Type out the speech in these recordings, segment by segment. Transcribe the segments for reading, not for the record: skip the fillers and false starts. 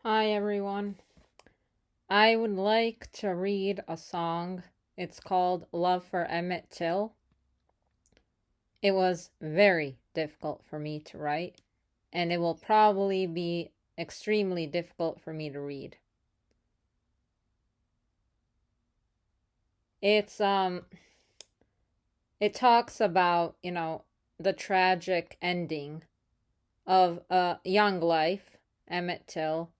Hi everyone. I would like to read a song. It's called Love for Emmett Till. It was very difficult for me to write, and it will probably be extremely difficult for me to read. It's it talks about, the tragic ending of a young life, Emmett Till,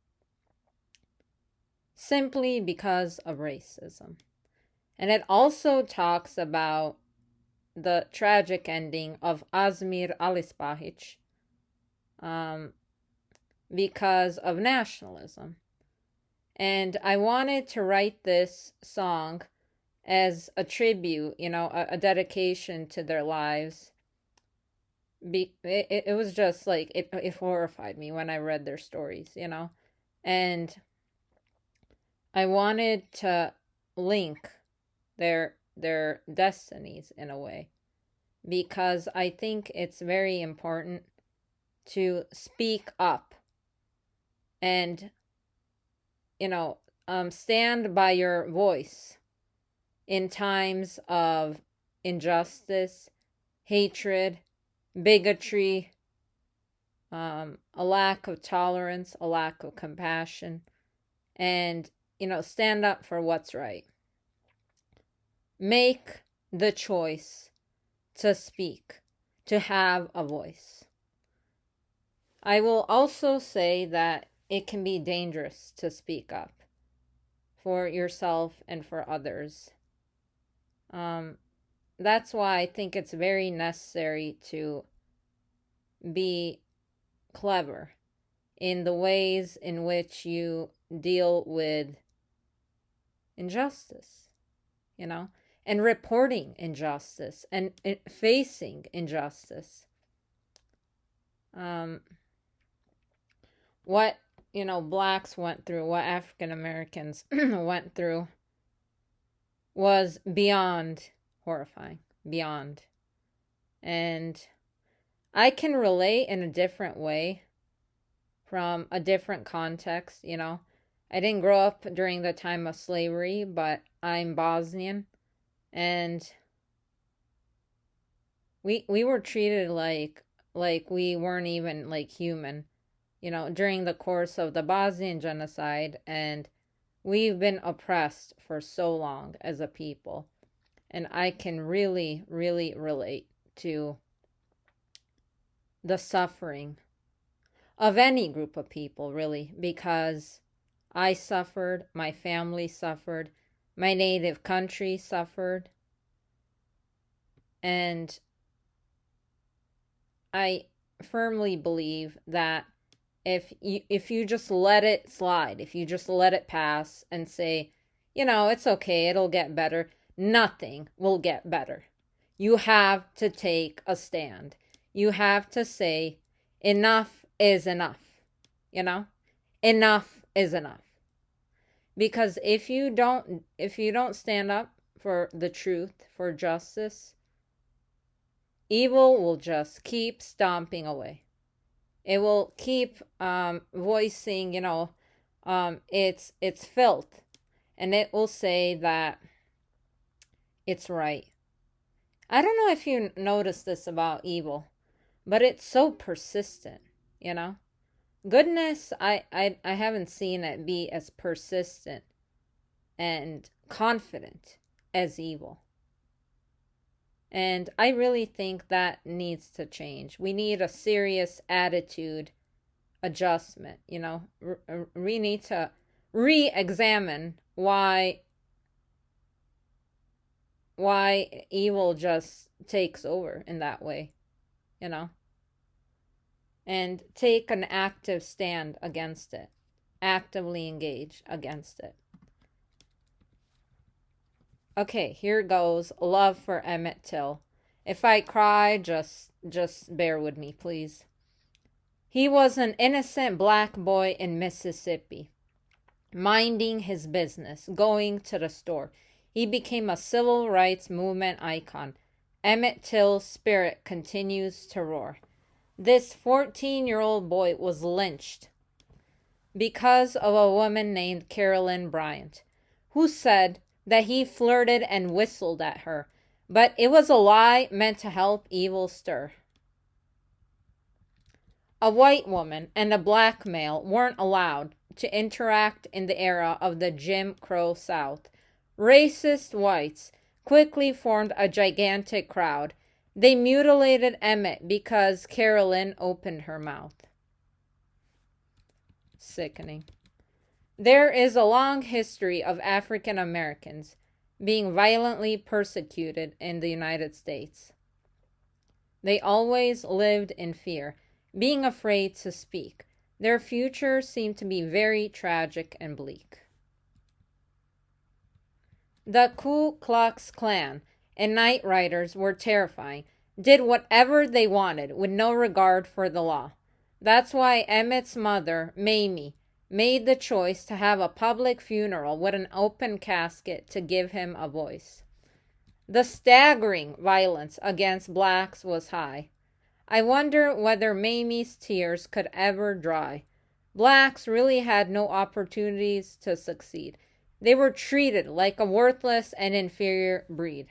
simply because of racism. And it also talks about the tragic ending of Azmir Alispahic um, because of nationalism. And I wanted to write this song as a tribute, a dedication to their lives. It was just like, it horrified me when I read their stories. And I wanted to link their destinies in a way, because I think it's very important to speak up and, stand by your voice in times of injustice, hatred, bigotry, a lack of tolerance, a lack of compassion, and, stand up for what's right. Make the choice to speak, to have a voice. I will also say that it can be dangerous to speak up for yourself and for others. Um, that's why I think it's very necessary to be clever in the ways in which you deal with injustice, and reporting injustice and facing injustice. Um, what blacks went through, what African Americans went through, was beyond horrifying, beyond. And I can relate in a different way from a different context. I didn't grow up during the time of slavery, but I'm Bosnian, and we were treated like we weren't even like human, during the course of the Bosnian genocide. And we've been oppressed for so long as a people. And I can really, really relate to the suffering of any group of people, really, because I suffered, my family suffered, my native country suffered. And I firmly believe that if you just let it slide, if you just let it pass and say, it's okay, it'll get better, nothing will get better. You have to take a stand. You have to say, enough is enough. Enough is enough. Because if you don't stand up for the truth, for justice, evil will just keep stomping away. It will keep voicing, it's filth, and it will say that it's right. I don't know if you notice this about evil, but it's so persistent. Goodness, I haven't seen it be as persistent and confident as evil. And I really think that needs to change. We need a serious attitude adjustment. We need to re-examine why evil just takes over in that way, and take an active stand against it, actively engage against it. Okay, here goes. Love for Emmett Till. If I cry, just bear with me, please. He was an innocent black boy in Mississippi, minding his business, going to the store. He became a civil rights movement icon. Emmett Till's spirit continues to roar. This 14-year-old boy was lynched because of a woman named Carolyn Bryant, who said that he flirted and whistled at her, but it was a lie meant to help evil stir. A white woman and a black male weren't allowed to interact in the era of the Jim Crow South. Racist whites quickly formed a gigantic crowd. They mutilated Emmett because Carolyn opened her mouth. Sickening. There is a long history of African Americans being violently persecuted in the United States. They always lived in fear, being afraid to speak. Their future seemed to be very tragic and bleak. The Ku Klux Klan and night riders were terrifying, did whatever they wanted with no regard for the law. That's why Emmett's mother, Mamie, made the choice to have a public funeral with an open casket to give him a voice. The staggering violence against blacks was high. I wonder whether Mamie's tears could ever dry. Blacks really had no opportunities to succeed. They were treated like a worthless and inferior breed.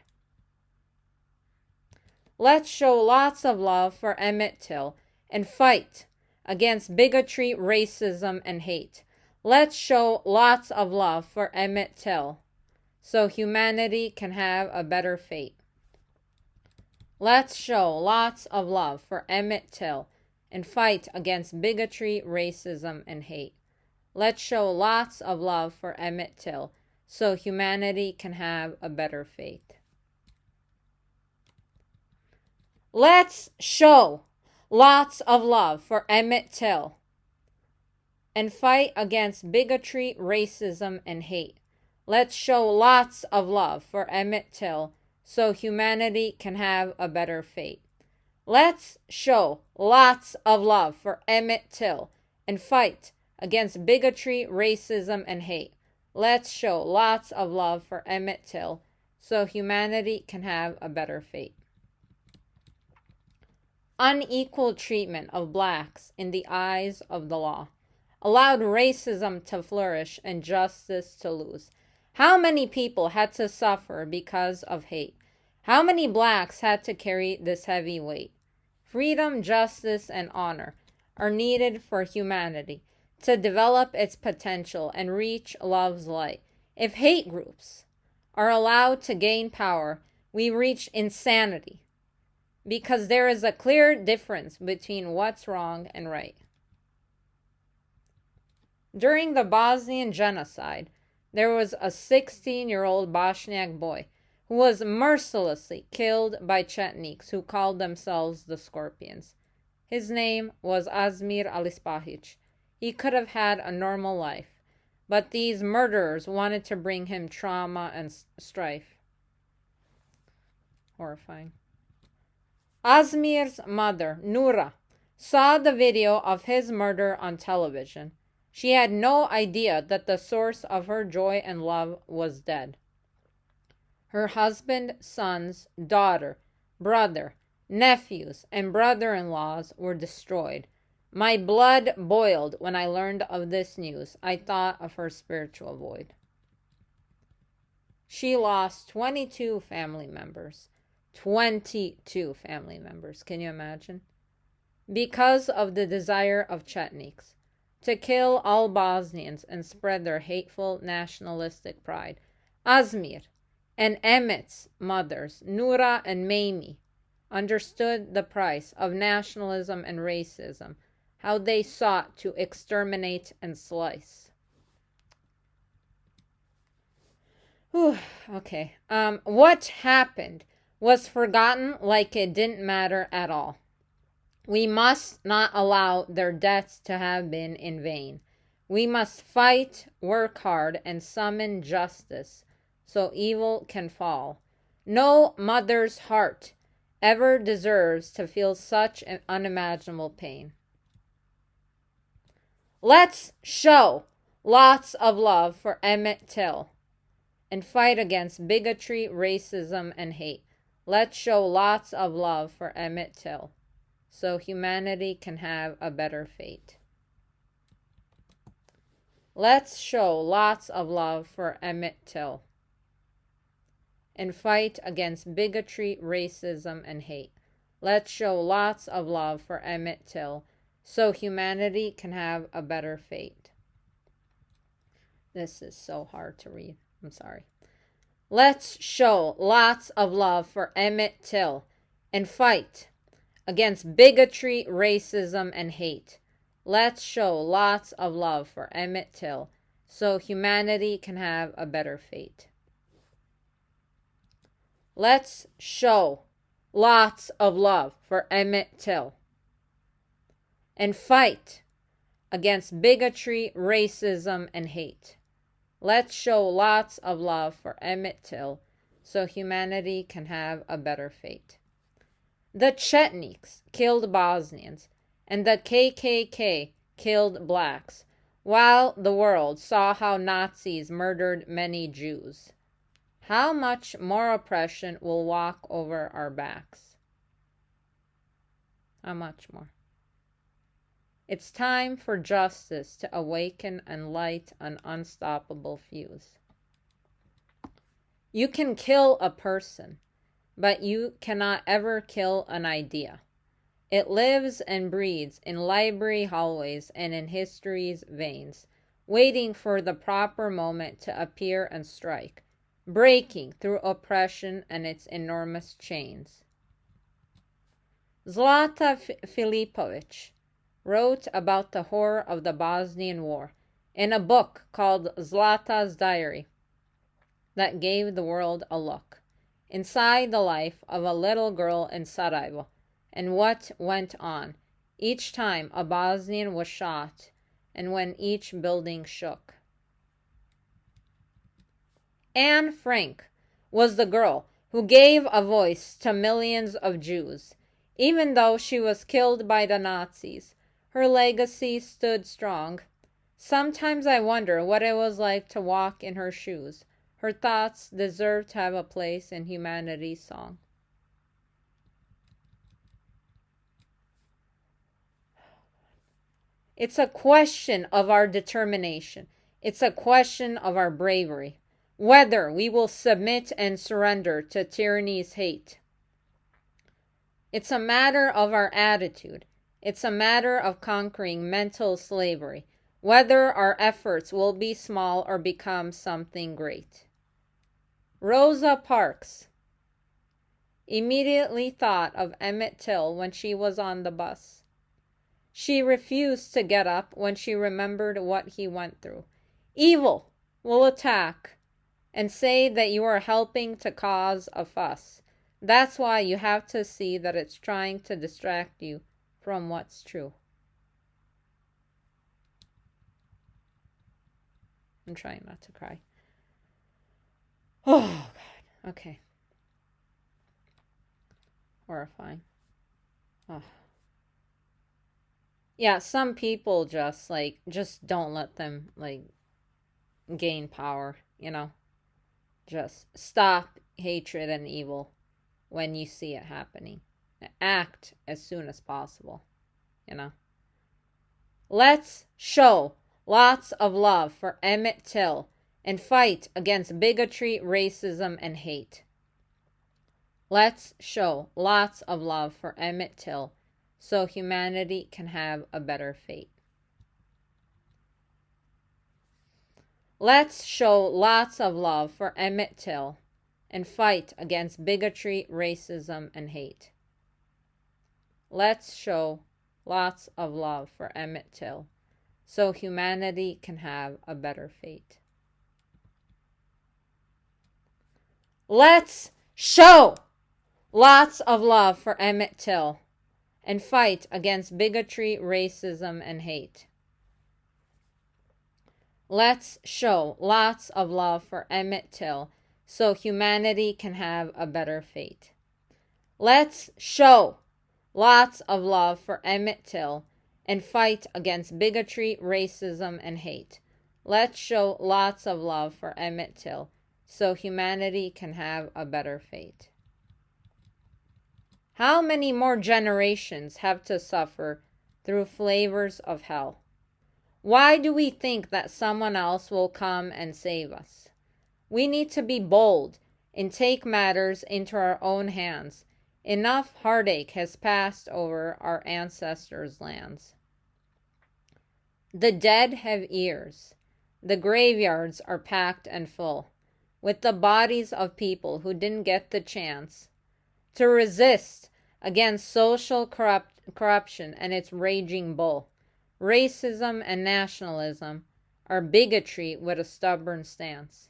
Let's show lots of love for Emmett Till and fight against bigotry, racism, and hate. Let's show lots of love for Emmett Till so humanity can have a better fate. Let's show lots of love for Emmett Till and fight against bigotry, racism, and hate. Let's show lots of love for Emmett Till so humanity can have a better fate. Let's show lots of love for Emmett Till and fight against bigotry, racism, and hate. Let's show lots of love for Emmett Till so humanity can have a better fate. Let's show lots of love for Emmett Till and fight against bigotry, racism, and hate. Let's show lots of love for Emmett Till so humanity can have a better fate. Unequal treatment of blacks in the eyes of the law allowed racism to flourish and justice to lose. How many people had to suffer because of hate? How many blacks had to carry this heavy weight? Freedom, justice, and honor are needed for humanity to develop its potential and reach love's light. If hate groups are allowed to gain power, we reach insanity, because there is a clear difference between what's wrong and right. During the Bosnian genocide, there was a 16-year-old Bosniak boy who was mercilessly killed by Chetniks who called themselves the Scorpions. His name was Asmir Alispahic. He could have had a normal life, but these murderers wanted to bring him trauma and strife. Horrifying. Asmir's mother, Noura, saw the video of his murder on television. She had no idea that the source of her joy and love was dead. Her husband, sons, daughter, brother, nephews, and brother-in-laws were destroyed. My blood boiled when I learned of this news. I thought of her spiritual void. She lost 22 family members. 22 family members. Can you imagine? Because of the desire of Chetniks to kill all Bosnians and spread their hateful nationalistic pride. Asmir and Emmett's mothers, Noura and Mamie, understood the price of nationalism and racism, how they sought to exterminate and slice. Whew, okay. What happened was forgotten like it didn't matter at all. We must not allow their deaths to have been in vain. We must fight, work hard, and summon justice so evil can fall. No mother's heart ever deserves to feel such an unimaginable pain. Let's show lots of love for Emmett Till and fight against bigotry, racism, and hate. Let's show lots of love for Emmett Till so humanity can have a better fate. Let's show lots of love for Emmett Till and fight against bigotry, racism, and hate. Let's show lots of love for Emmett Till so humanity can have a better fate. This is so hard to read. I'm sorry. Let's show lots of love for Emmett Till and fight against bigotry, racism, and hate. Let's show lots of love for Emmett Till so humanity can have a better fate. Let's show lots of love for Emmett Till and fight against bigotry, racism, and hate. Let's show lots of love for Emmett Till so humanity can have a better fate. The Chetniks killed Bosnians, and the KKK killed blacks, while the world saw how Nazis murdered many Jews. How much more oppression will walk over our backs? How much more? It's time for justice to awaken and light an unstoppable fuse. You can kill a person, but you cannot ever kill an idea. It lives and breathes in library hallways and in history's veins, waiting for the proper moment to appear and strike, breaking through oppression and its enormous chains. Zlata Filipović wrote about the horror of the Bosnian War in a book called Zlata's Diary that gave the world a look inside the life of a little girl in Sarajevo and what went on each time a Bosnian was shot and when each building shook. Anne Frank was the girl who gave a voice to millions of Jews. Even though she was killed by the Nazis, her legacy stood strong. Sometimes I wonder what it was like to walk in her shoes. Her thoughts deserve to have a place in humanity's song. It's a question of our determination. It's a question of our bravery. Whether we will submit and surrender to tyranny's hate. It's a matter of our attitude. It's a matter of conquering mental slavery. Whether our efforts will be small or become something great. Rosa Parks immediately thought of Emmett Till when she was on the bus. She refused to get up when she remembered what he went through. Evil will attack and say that you are helping to cause a fuss. That's why you have to see that it's trying to distract you from what's true. I'm trying not to cry. Oh, God. Okay. Horrifying. Oh. Yeah, some people just don't let them gain power, Just stop hatred and evil when you see it happening. Act as soon as possible, Let's show lots of love for Emmett Till and fight against bigotry, racism, and hate. Let's show lots of love for Emmett Till so humanity can have a better fate. Let's show lots of love for Emmett Till and fight against bigotry, racism, and hate. Let's show lots of love for Emmett Till so humanity can have a better fate. Let's show lots of love for Emmett Till and fight against bigotry, racism, and hate. Let's show lots of love for Emmett Till so humanity can have a better fate. Let's show lots of love for Emmett Till and fight against bigotry, racism, and hate. Let's show lots of love for Emmett Till so humanity can have a better fate. How many more generations have to suffer through flavors of hell? Why do we think that someone else will come and save us? We need to be bold and take matters into our own hands. Enough heartache has passed over our ancestors' lands. The dead have ears. The graveyards are packed and full with the bodies of people who didn't get the chance to resist against social corruption and its raging bull. Racism and nationalism are bigotry with a stubborn stance.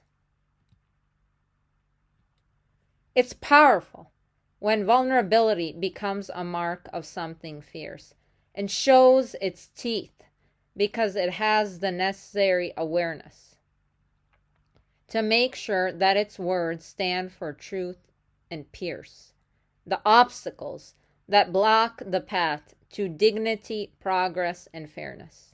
It's powerful when vulnerability becomes a mark of something fierce and shows its teeth because it has the necessary awareness to make sure that its words stand for truth and pierce the obstacles that block the path to dignity, progress, and fairness.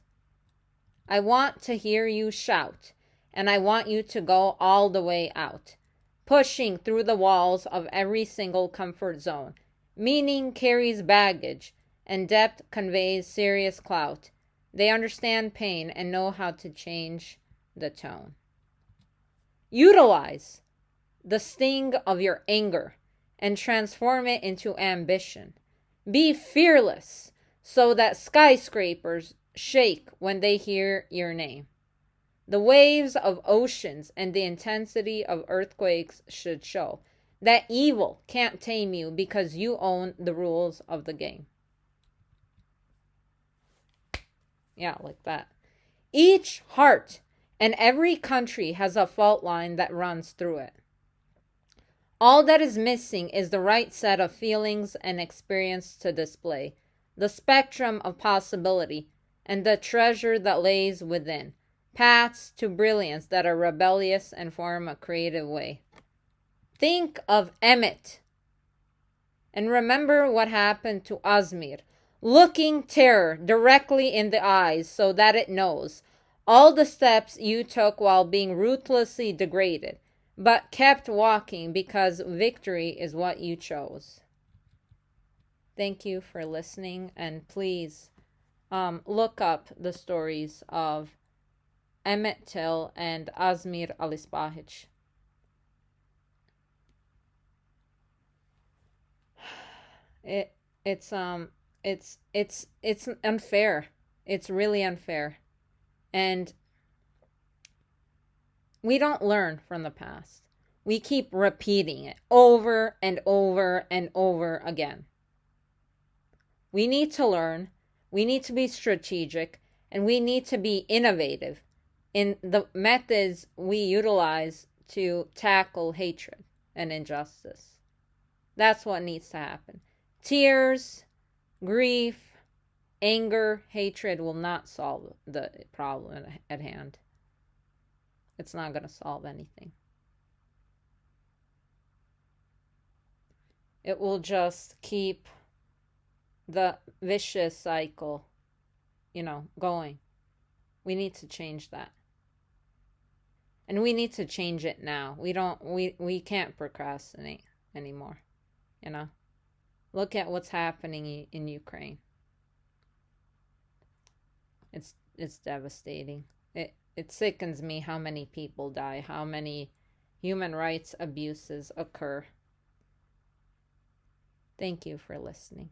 I want to hear you shout, and I want you to go all the way out, pushing through the walls of every single comfort zone. Meaning carries baggage, and depth conveys serious clout. They understand pain and know how to change the tone. Utilize the sting of your anger and transform it into ambition. Be fearless so that skyscrapers shake when they hear your name. The waves of oceans and the intensity of earthquakes should show that evil can't tame you because you own the rules of the game. Yeah, like that. Each heart and every country has a fault line that runs through it. All that is missing is the right set of feelings and experience to display, the spectrum of possibility, and the treasure that lays within, paths to brilliance that are rebellious and form a creative way. Think of Emmett and remember what happened to Asmir, looking terror directly in the eyes so that it knows all the steps you took while being ruthlessly degraded, but kept walking because victory is what you chose. Thank you for listening, and please look up the stories of Emmett Till and Asmir Alispahic. It's unfair. It's really unfair. And we don't learn from the past. We keep repeating it over and over and over again. We need to learn, we need to be strategic, and we need to be innovative in the methods we utilize to tackle hatred and injustice. That's what needs to happen. Tears, grief, anger, hatred will not solve the problem at hand. It's not going to solve anything. It will just keep the vicious cycle, going. We need to change that. And we need to change it now. We can't procrastinate anymore. Look at what's happening in Ukraine. It's devastating. It sickens me how many people die, how many human rights abuses occur. Thank you for listening.